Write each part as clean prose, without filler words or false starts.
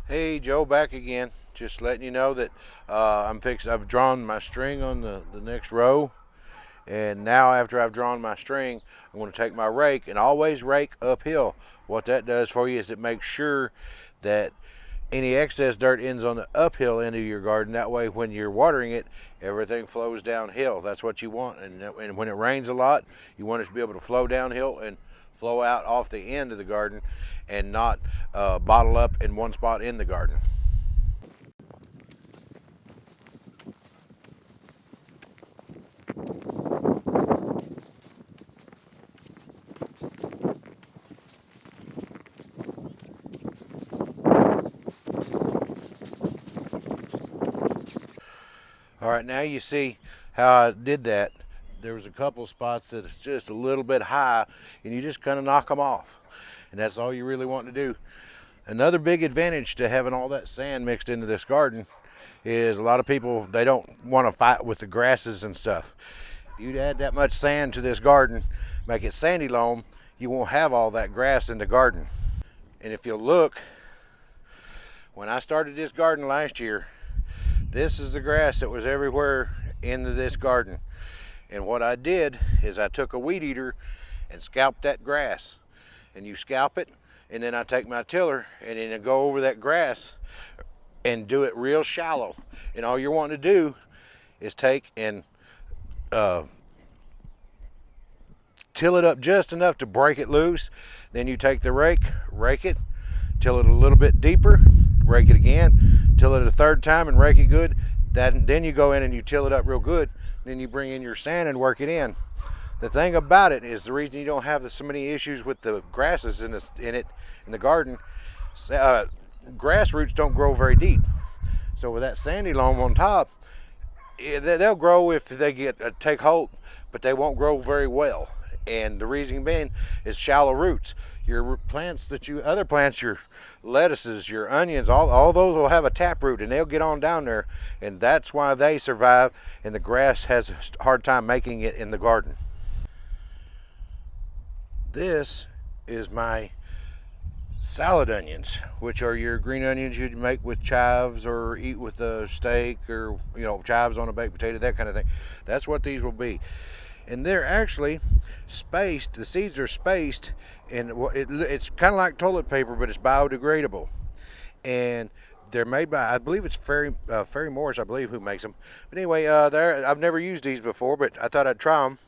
Hey, Joe, back again. Just letting you know that I've drawn my string on the next row, and now after I've drawn my string, I'm going to take my rake and always rake uphill. What that does for you is it makes sure that any excess dirt ends on the uphill end of your garden. That way, when you're watering it, everything flows downhill. That's what you want. And when it rains a lot, you want it to be able to flow downhill and flow out off the end of the garden and not bottle up in one spot in the garden. All right, now you see how I did that. There was a couple spots that's just a little bit high, and you just kind of knock them off. And that's all you really want to do. Another big advantage to having all that sand mixed into this garden is a lot of people, they don't want to fight with the grasses and stuff. If you add that much sand to this garden, make it sandy loam, you won't have all that grass in the garden. And if you'll look, when I started this garden last year, this is the grass that was everywhere into this garden. And what I did is I took a weed eater and scalped that grass. And you scalp it, and then I take my tiller and then I go over that grass and do it real shallow. And all you're wanting to do is take and till it up just enough to break it loose. Then you take the rake it, till it a little bit deeper, rake it again, till it a third time and rake it good. Then you go in and you till it up real good. Then you bring in your sand and work it in. The thing about it is the reason you don't have so many issues with the grasses in the garden. Grass roots don't grow very deep. So with that sandy loam on top, they'll grow if they take hold, but they won't grow very well. And the reason being is shallow roots. Your plants other plants, your lettuces, your onions, all those will have a taproot and they'll get on down there, and that's why they survive and the grass has a hard time making it in the garden. This is my salad onions, which are your green onions you'd make with chives or eat with a steak, or chives on a baked potato, that kind of thing. That's what these will be. And they're actually spaced, the seeds are spaced, and it's kind of like toilet paper, but it's biodegradable. And they're made by, I believe it's Ferry Morris, I believe, who makes them. But anyway, I've never used these before, but I thought I'd try them.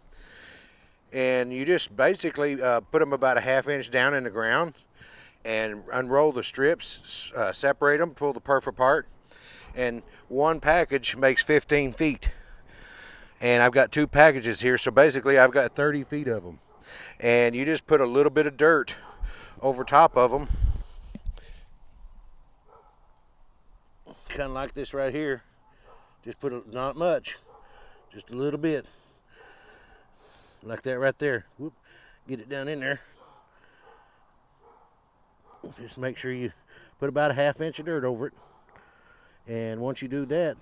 And you just basically put them about a ½ inch down in the ground and unroll the strips, separate them, pull the perf apart, and one package makes 15 feet. And I've got 2 packages here, so basically I've got 30 feet of them. And you just put a little bit of dirt over top of them, kind of like this right here. Just not much, just a little bit, like that right there. Whoop, get it down in there. Just make sure you put about a ½ inch of dirt over it. And once you do that,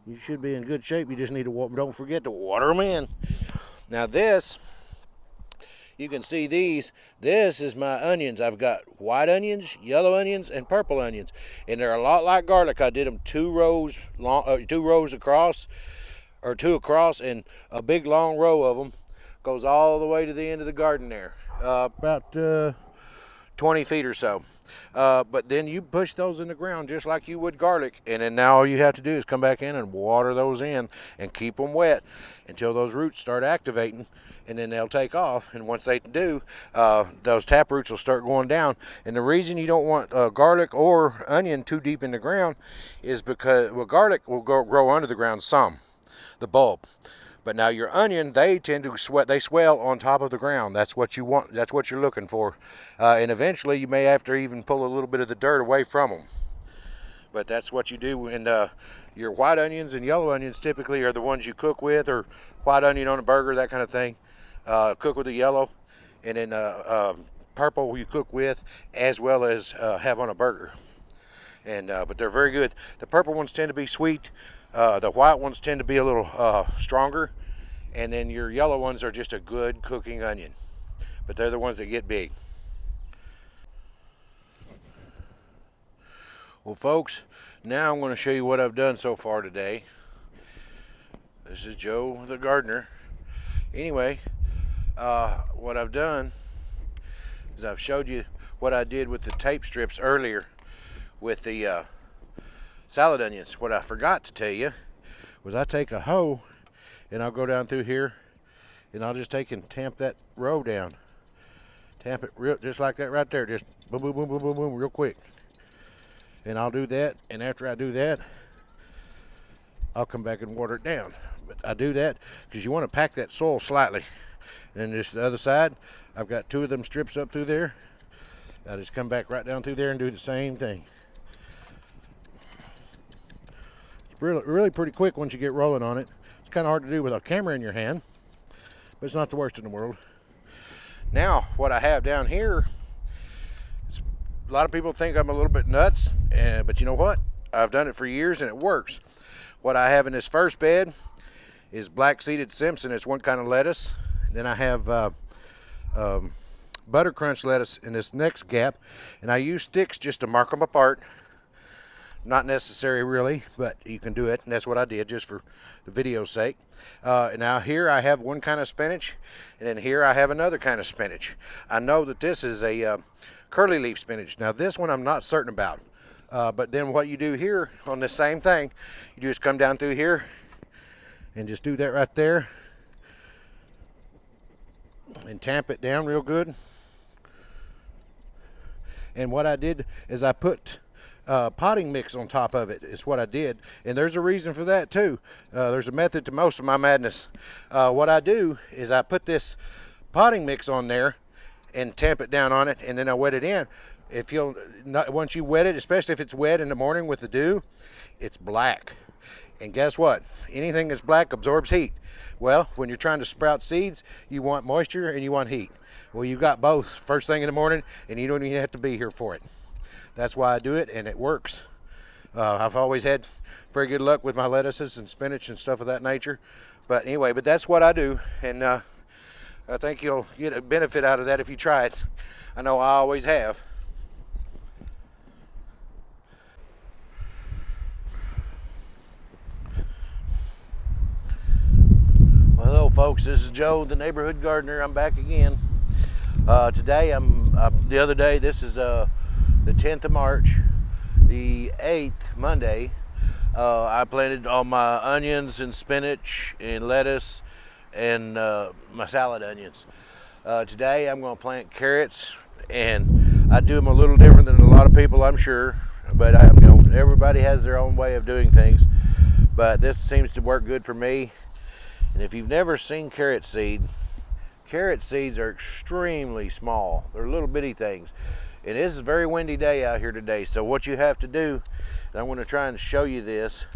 you should be in good shape. You just need to don't forget to water them in. Now this, you can see these. This is my onions. I've got white onions, yellow onions, and purple onions, and they're a lot like garlic. I did them 2 rows long, 2 rows across, or 2 across, and a big long row of them goes all the way to the end of the garden there, about 20 feet or so. But then you push those in the ground just like you would garlic, and then now all you have to do is come back in and water those in and keep them wet until those roots start activating, and then they'll take off. And once they do, those tap roots will start going down. And the reason you don't want garlic or onion too deep in the ground is because, well, garlic will grow under the ground some, the bulb. But now your onion, they tend to swell on top of the ground. That's what you want. That's what you're looking for. And eventually you may have to even pull a little bit of the dirt away from them. But that's what you do. And your white onions and yellow onions typically are the ones you cook with, or white onion on a burger, that kind of thing. Cook with the yellow. And then purple you cook with, as well as have on a burger. And but they're very good. The purple ones tend to be sweet. The white ones tend to be a little stronger, and then your yellow ones are just a good cooking onion, but they're the ones that get big. Well, folks, now I'm going to show you what I've done so far today. This is Joe the gardener. Anyway, what I've done is I've showed you what I did with the tape strips earlier with the salad onions. What I forgot to tell you was I take a hoe and I'll go down through here and I'll just take and tamp that row down. Tamp it real, just like that right there. Just boom, boom, boom, boom, boom, boom, real quick. And I'll do that, and after I do that, I'll come back and water it down. But I do that because you want to pack that soil slightly. And then just the other side, I've got 2 of them strips up through there. I just come back right down through there and do the same thing. It's really pretty quick once you get rolling on it. It's kind of hard to do with a camera in your hand, but it's not the worst in the world. Now, what I have down here, a lot of people think I'm a little bit nuts, but you know what? I've done it for years and it works. What I have in this first bed is black seeded Simpson. It's one kind of lettuce. And then I have butter crunch lettuce in this next gap, and I use sticks just to mark them apart. Not necessary really, but you can do it, and that's what I did just for the video's sake. Now here I have one kind of spinach, and then here I have another kind of spinach. I know that this is a curly leaf spinach. Now this one I'm not certain about, but then what you do here on the same thing, you just come down through here and just do that right there and tamp it down real good. And what I did is I put potting mix on top of it is what I did, and there's a reason for that too. There's a method to most of my madness. What I do is I put this potting mix on there and tamp it down on it, and then I wet it in. If you'll not, once you wet it, especially if it's wet in the morning with the dew, it's black. And guess what? Anything that's black absorbs heat. Well, when you're trying to sprout seeds, you want moisture and you want heat. Well, you got both first thing in the morning, and you don't even have to be here for it. That's why I do it, and it works. I've always had very good luck with my lettuces and spinach and stuff of that nature. But anyway, that's what I do, and I think you'll get a benefit out of that if you try it. I know I always have. Well, hello folks, this is Joe, the neighborhood gardener. I'm back again. Today, the other day, this is the 10th of March, the 8th, Monday. I planted all my onions and spinach and lettuce and my salad onions. Today I'm going to plant carrots, and I do them a little different than a lot of people, I'm sure, but everybody has their own way of doing things, but this seems to work good for me. And if you've never seen carrot seeds are extremely small. They're little bitty things. It is a very windy day out here today, so what you have to do, I'm going to try and show you this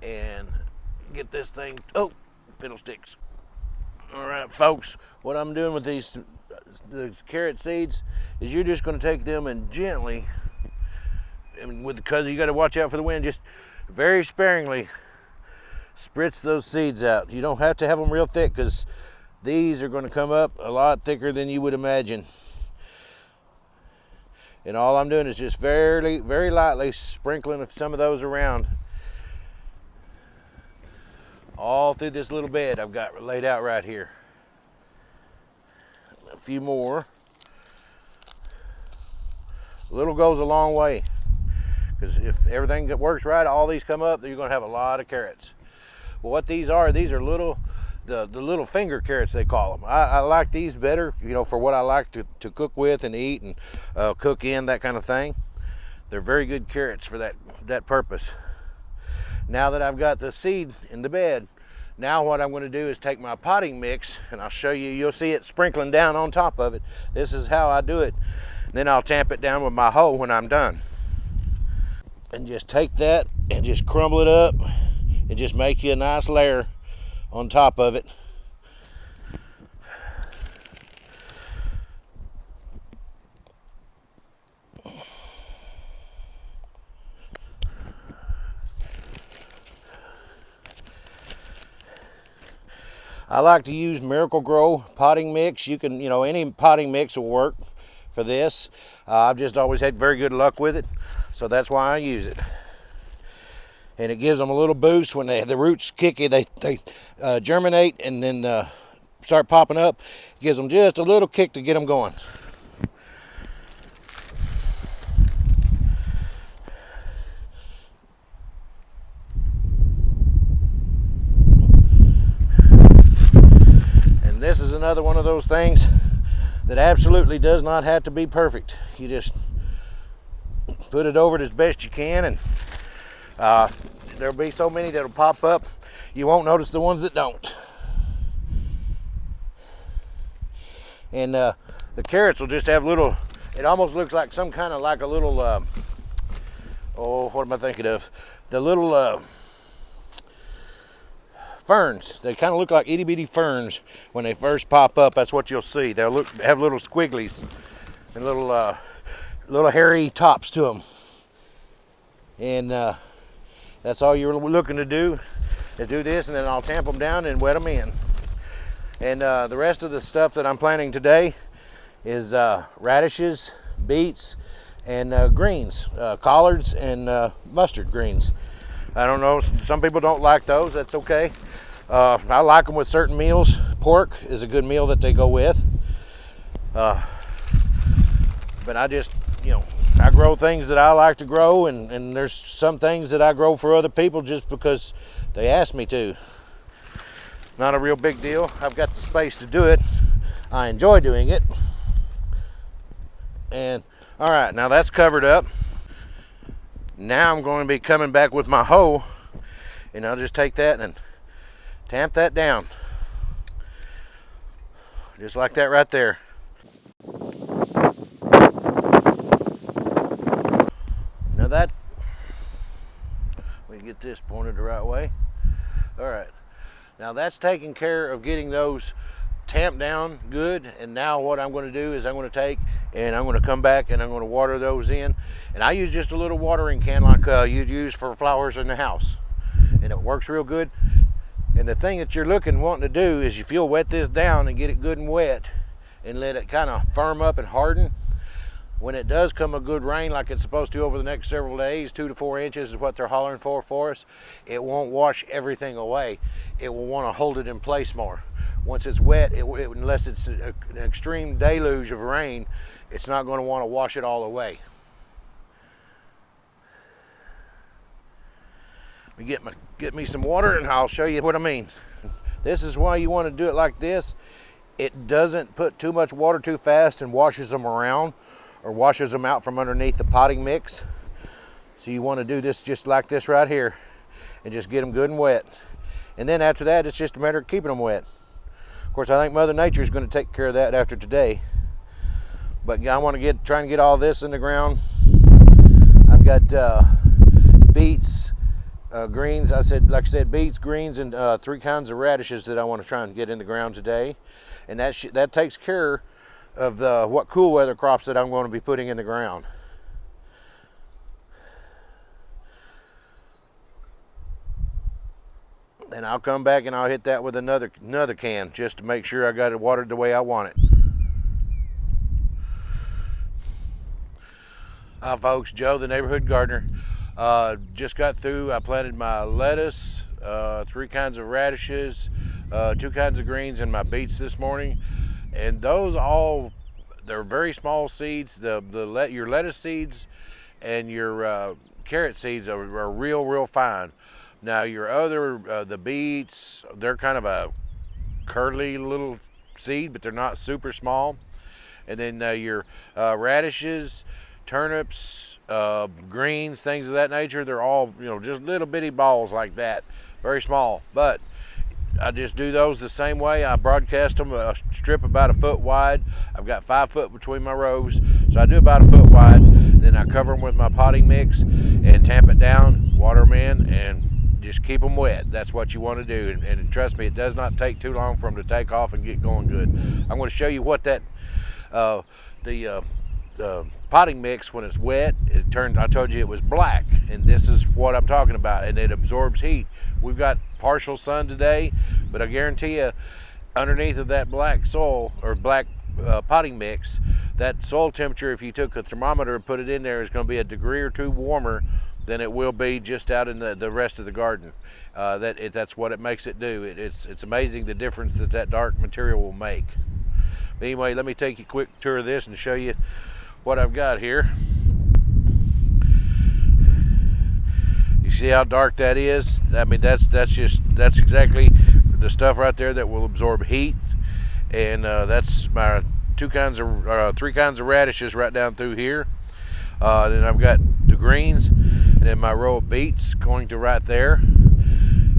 and get this thing, oh, fiddlesticks. All right, folks, what I'm doing with these carrot seeds is you're just going to take them and gently, because you got to watch out for the wind, just very sparingly spritz those seeds out. You don't have to have them real thick, because these are going to come up a lot thicker than you would imagine. And all I'm doing is just very, very lightly sprinkling some of those around all through this little bed I've got laid out right here. A few more. A little goes a long way, because if everything works right, all these come up, you're going to have a lot of carrots. Well, what these are little, the little finger carrots, they call them. I like these better, for what I like to cook with and eat and cook in, that kind of thing. They're very good carrots for that purpose. Now that I've got the seed in the bed, now what I'm going to do is take my potting mix, and I'll show you. You'll see it sprinkling down on top of it. This is how I do it. Then I'll tamp it down with my hoe when I'm done. And just take that and just crumble it up and just make you a nice layer on top of it. I like to use Miracle Grow potting mix. You can, any potting mix will work for this. I've just always had very good luck with it, so that's why I use it. And it gives them a little boost when the roots kick it. They germinate and then start popping up. It gives them just a little kick to get them going. And this is another one of those things that absolutely does not have to be perfect. You just put it over it as best you can, and there'll be so many that'll pop up, you won't notice the ones that don't. And the carrots will just have little, it almost looks like some kind of like a little, what am I thinking of? The little ferns. They kind of look like itty bitty ferns when they first pop up. That's what you'll see. They'll have little squigglies and little hairy tops to them. And that's all you're looking to do, is do this, and then I'll tamp them down and wet them in. And the rest of the stuff that I'm planting today is radishes, beets, and greens, collards and mustard greens. I don't know, some people don't like those, that's okay. I like them with certain meals. Pork is a good meal that they go with. But I just, I grow things that I like to grow, and there's some things that I grow for other people just because they ask me to. Not a real big deal. I've got the space to do it. I enjoy doing it. And all right, now that's covered up. Now I'm going to be coming back with my hoe, and I'll just take that and tamp that down. Just like that right there. Now that, we get this pointed the right way. All right, now that's taking care of getting those tamped down good. And now what I'm going to do is I'm going to take and I'm going to come back and I'm going to water those in. And I use just a little watering can like you'd use for flowers in the house, and it works real good. And the thing that you're wanting to do is if you'll wet this down and get it good and wet and let it kind of firm up and harden, when it does come a good rain like it's supposed to over the next several days, 2 to 4 inches is what they're hollering for us, it won't wash everything away. It will want to hold it in place more. Once it's wet, unless it's an extreme deluge of rain, it's not going to want to wash it all away. Let me get me some water and I'll show you what I mean. This is why you want to do it like this. It doesn't put too much water too fast and washes them around or washes them out from underneath the potting mix. So you want to do this just like this right here and just get them good and wet. And then after that, it's just a matter of keeping them wet. Of course, I think Mother Nature is going to take care of that after today. But I want to try and get all this in the ground. I've got beets, greens. Like I said, beets, greens, and 3 kinds of radishes that I want to try and get in the ground today. And that takes care of what cool weather crops that I'm going to be putting in the ground. And I'll come back and I'll hit that with another can just to make sure I got it watered the way I want it. Hi folks, Joe the neighborhood gardener. Just got through. I planted my lettuce, 3 kinds of radishes, 2 kinds of greens, and my beets this morning. And those they're very small seeds. Your lettuce seeds and your carrot seeds are real fine. Now your other, the beets, they're kind of a curly little seed, but they're not super small. And then your radishes, turnips, greens, things of that nature, they're all, just little bitty balls like that, very small. But I just do those the same way. I broadcast them a strip about 1 foot wide. I've got 5 foot between my rows, so I do about 1 foot wide. And then I cover them with my potting mix and tamp it down, water them in, and just keep them wet. That's what you want to do. And trust me, it does not take too long for them to take off and get going good. I'm going to show you what that the potting mix, when it's wet, I told you it was black, and this is what I'm talking about, and it absorbs heat. We've got partial sun today, but I guarantee you underneath of that black soil or black potting mix, that soil temperature, if you took a thermometer and put it in there, is going to be a degree or two warmer than it will be just out in the rest of the garden. That's what it makes it do. It's amazing the difference that dark material will make. But anyway, let me take you a quick tour of this and show you what I've got here. You see how dark that is? I mean, that's exactly the stuff right there that will absorb heat. And that's my three kinds of radishes right down through here. Then I've got the greens, and then my row of beets going to right there.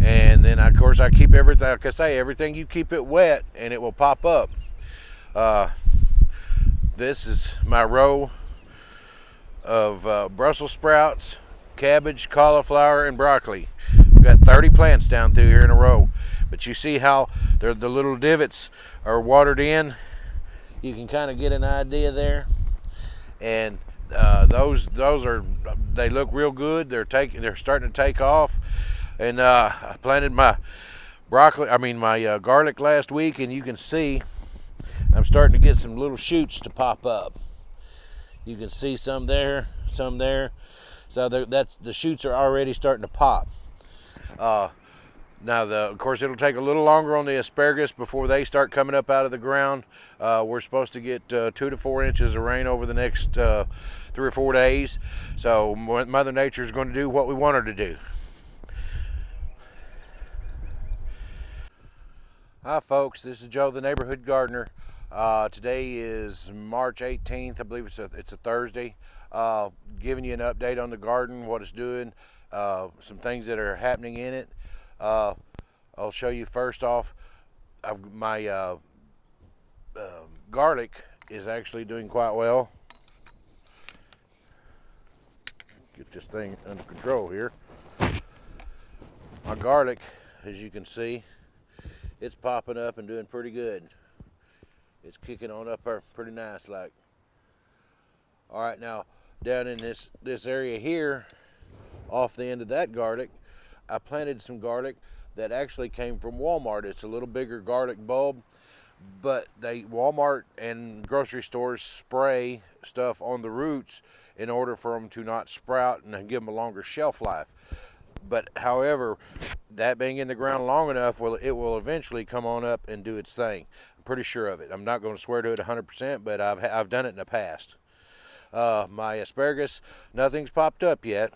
And then of course I keep everything, like I say, everything you keep it wet and it will pop up. This is my row of Brussels sprouts, cabbage, cauliflower, and broccoli. We've got 30 plants down through here in a row. But you see how the little divots are watered in? You can kind of get an idea there. And those they look real good. They're starting to take off. And I planted my garlic last week, and you can see I'm starting to get some little shoots to pop up. You can see some there, some there. So the shoots are already starting to pop. Now, of course, it'll take a little longer on the asparagus before they start coming up out of the ground. We're supposed to get 2 to 4 inches of rain over the next 3 or 4 days. So Mother Nature is going to do what we want her to do. Hi, folks. This is Joe, the neighborhood gardener. Today is March 18th. I believe it's a Thursday. Giving you an update on the garden, what it's doing, some things that are happening in it. I'll show you first off, my garlic is actually doing quite well. Get this thing under control here. My garlic, as you can see, it's popping up and doing pretty good. It's kicking on up there pretty nice like. All right, now down in this area here, off the end of that garlic, I planted some garlic that actually came from Walmart. It's a little bigger garlic bulb, but Walmart and grocery stores spray stuff on the roots in order for them to not sprout and give them a longer shelf life. But however, that being in the ground long enough, it will eventually come on up and do its thing. I'm pretty sure of it. I'm not going to swear to it 100%, but I've done it in the past. My asparagus, nothing's popped up yet.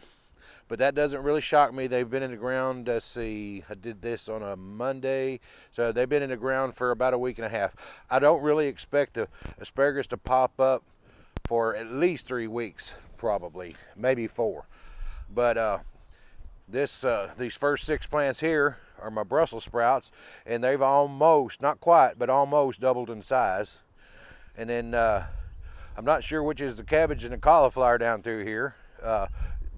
But that doesn't really shock me. They've been in the ground, let's see, I did this on a Monday. So they've been in the ground for about a week and a half. I don't really expect the asparagus to pop up for at least 3 weeks, probably, maybe 4. But these first 6 plants here are my Brussels sprouts, and they've almost, not quite, but almost doubled in size. And then I'm not sure which is the cabbage and the cauliflower down through here.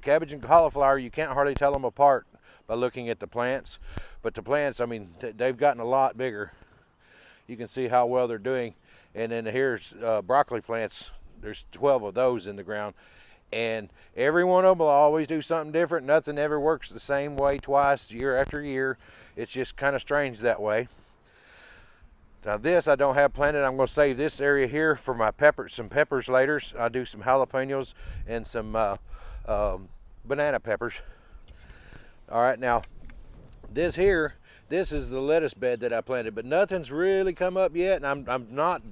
Cabbage and cauliflower, you can't hardly tell them apart by looking at the plants. But the plants, I mean, they've gotten a lot bigger. You can see how well they're doing. And then here's broccoli plants. There's 12 of those in the ground. And every one of them will always do something different. Nothing ever works the same way twice, year after year. It's just kind of strange that way. Now this I don't have planted. I'm going to save this area here for my some peppers later. I'll do some jalapenos and some banana peppers. All right, now this is the lettuce bed that I planted, but nothing's really come up yet. And I'm not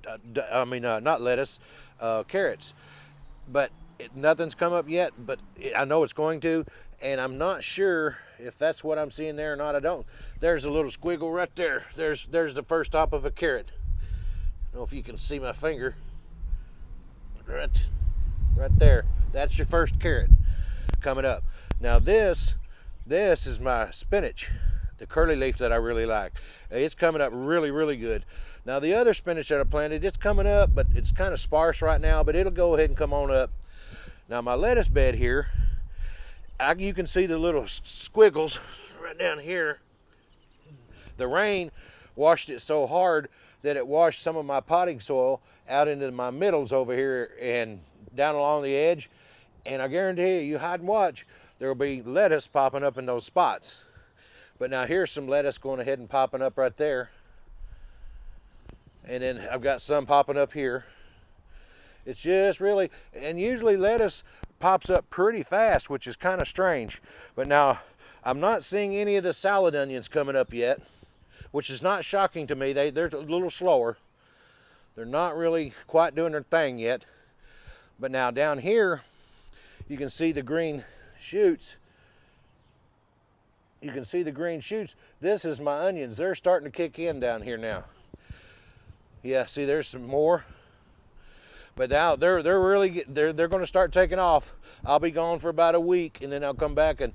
lettuce, carrots, but nothing's come up yet. But I know it's going to, and I'm not sure if that's what I'm seeing there or not. I don't. There's a little squiggle right there. There's the first top of a carrot. I don't know if you can see my finger. Right there. That's your first carrot coming up. Now this is my spinach, the curly leaf that I really like. It's coming up really, really good. Now the other spinach that I planted, it's coming up, but it's kind of sparse right now, but it'll go ahead and come on up. Now my lettuce bed here, you can see the little squiggles right down here. The rain washed it so hard that it washed some of my potting soil out into my middles over here and down along the edge. And I guarantee you hide and watch, there will be lettuce popping up in those spots. But now here's some lettuce going ahead and popping up right there. And then I've got some popping up here. It's just really, and usually lettuce pops up pretty fast, which is kind of strange. But now I'm not seeing any of the salad onions coming up yet, which is not shocking to me. They're a little slower. They're not really quite doing their thing yet. But now down here, you can see the green shoots. You can see the green shoots. This is my onions. They're starting to kick in down here now. Yeah, see, there's some more. But now they're going to start taking off. I'll be gone for about a week, and then I'll come back, and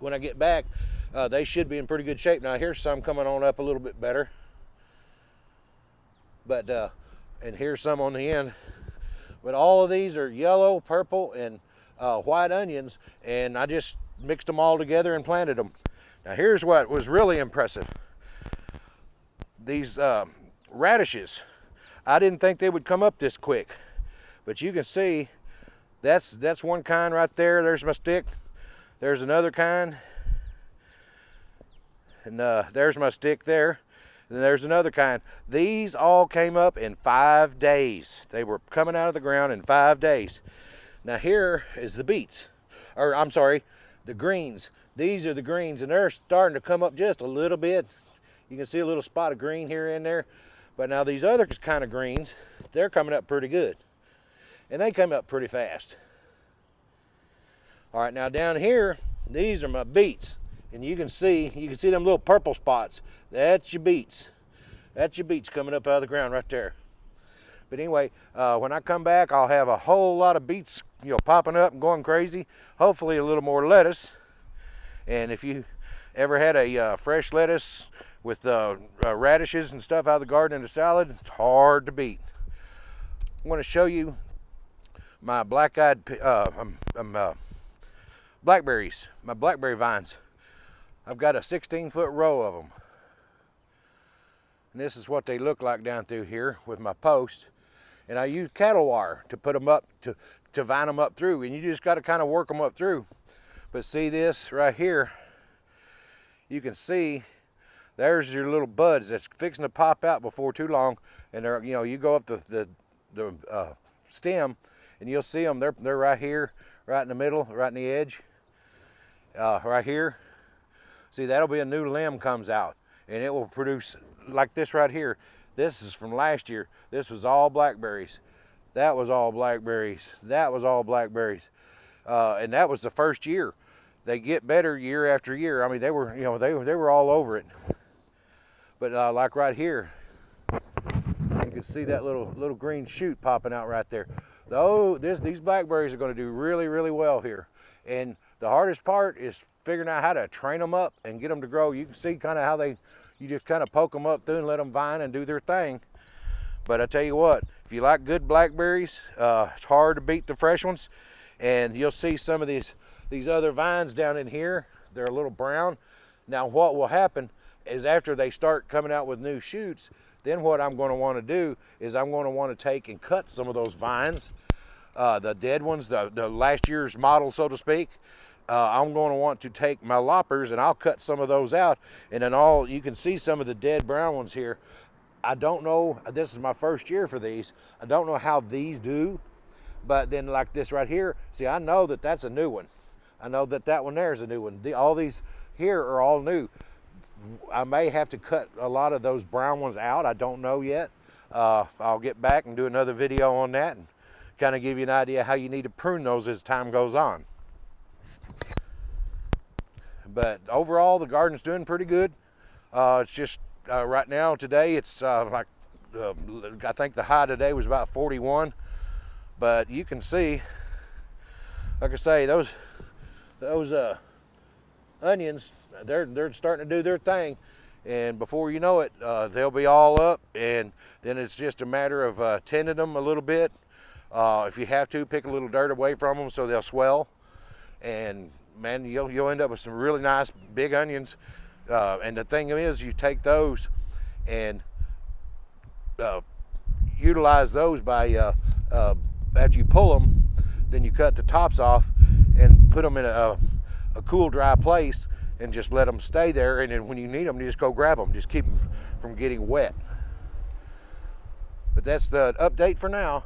when I get back, they should be in pretty good shape. Now here's some coming on up a little bit better. But and here's some on the end. But all of these are yellow, purple, and white onions, and I just mixed them all together and planted them. Now here's what was really impressive. These radishes, I didn't think they would come up this quick, but you can see that's one kind right there. There's my stick. There's another kind, and there's my stick there. And there's another kind. These all came up in 5 days. They were coming out of the ground in 5 days. Now here is the beets, or I'm sorry, the greens. These are the greens, and they're starting to come up just a little bit. You can see a little spot of green here and there. But now these other kind of greens, they're coming up pretty good. And they come up pretty fast. All right, now down here, these are my beets. And you can see them little purple spots. That's your beets. That's your beets coming up out of the ground right there. But anyway, when I come back, I'll have a whole lot of beets, popping up and going crazy. Hopefully a little more lettuce. And if you ever had a fresh lettuce with radishes and stuff out of the garden in a salad, it's hard to beat. I'm going to show you my blackberries, my blackberry vines. I've got a 16-foot row of them. And this is what they look like down through here with my post. And I use cattle wire to put them up, to vine them up through. And you just got to kind of work them up through. But see this right here, you can see there's your little buds that's fixing to pop out before too long. And they're, you go up the stem and you'll see them. They're right here, right in the middle, right in the edge, right here. See, that'll be a new limb comes out, and it will produce like this right here. This is from last year. This was all blackberries. That was all blackberries. That was all blackberries. And that was the first year. They get better year after year. I mean, they were, they were all over it. But like right here, you can see that little green shoot popping out right there. These blackberries are going to do really, really well here. And the hardest part is figuring out how to train them up and get them to grow. You can see kind of how you just kind of poke them up through and let them vine and do their thing. But I tell you what, if you like good blackberries, it's hard to beat the fresh ones. And you'll see some of these other vines down in here. They're a little brown. Now what will happen is after they start coming out with new shoots, then what I'm going to want to do is I'm going to want to take and cut some of those vines, the dead ones, the last year's model, so to speak. I'm going to want to take my loppers and I'll cut some of those out. And then you can see some of the dead brown ones here. I don't know, this is my first year for these. I don't know how these do, but then like this right here, see, I know that that's a new one. I know that one there is a new one. All these here are all new. I may have to cut a lot of those brown ones out. I don't know yet. I'll get back and do another video on that and kind of give you an idea how you need to prune those as time goes on. But overall, the garden's doing pretty good. It's just right now, today, it's I think the high today was about 41. But you can see, like I say, those onions, they're starting to do their thing. And before you know it, they'll be all up. And then it's just a matter of tending them a little bit. If you have to, pick a little dirt away from them so they'll swell. And man, you'll end up with some really nice big onions. And the thing is, you take those and utilize those by after you pull them, then you cut the tops off and put them in a cool, dry place and just let them stay there. And then when you need them, you just go grab them. Just keep them from getting wet. But that's the update for now.